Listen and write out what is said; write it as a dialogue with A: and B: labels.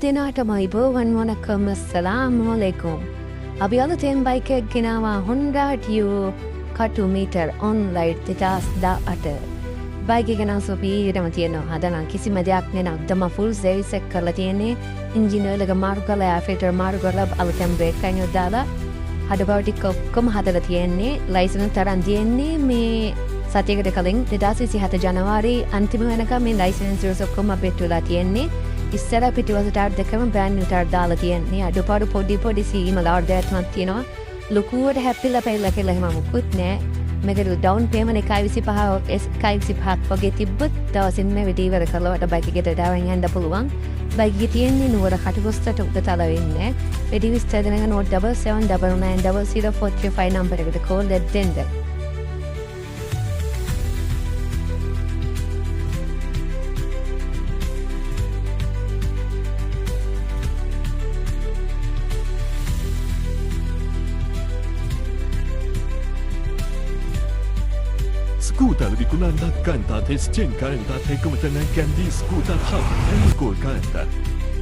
A: දෙනාටම අයිබෝවන් වනකම ස්සලාමු අලයිකුම්. අපි අලුතෙන් බයික් එකක් ගෙනාවා Honda Tio කටුමීටර් ඔන්ලයිට් 2018. බයික් එක නම් සුපීරියටම තියෙනවා. හදනම් කිසිම දෙයක් නෙවෙයි. අක්දම ෆුල් සර්විස් එක කරලා තියෙන්නේ. එන්ජින් ඔයිල් එක මාරු කරලා එයාර් ෆිල්ටර් මාරු කරලා අලුතෙන් බ්‍රේක් ලයින් එක දාලා හදපව ටික ඔක්කොම හදලා තියෙන්නේ. ලයිසන්ස් තරම් තියෙන්නේ මේ සතියකට කලින් 2027 ජනවාරි අන්තිම වෙනකම් මේ ලයිසන්ස් රියල්ස් ඔක්කොම අප්ඩේට් වෙලා තියෙන්නේ. ඉස්සර පිටිවස ටාර් දෙකම බ්‍රෑන්ඩ් නිව් ටාර් දාලා තියෙන්නේ. අඩුපාඩු පොඩි සීම ලාඩ්ඩයක්මත් තියෙනවා. ලොකුවට හැප්පිලා පැවිලා කියලා එහෙම මුකුත් නෑ. මේකට ඩවුන් පේමන්ට් 1.25ක් වගේ තිබ්බත් දවසින් මේ වැඩි ඉවර කරලා වට බයික් එකට දාගෙන යන්න පුළුවන්. බයික් එකේ තියෙන්නේ නුවර කටුගොස්තට උඩතලවින්න. වැඩි විස්තර දැනගන්න 7799000435 නම්බර එකට කෝල් දෙන්න.
B: Skuter vikunanda kanta tes cengkanta te kumatanan Kandy skuter hub and go kanta.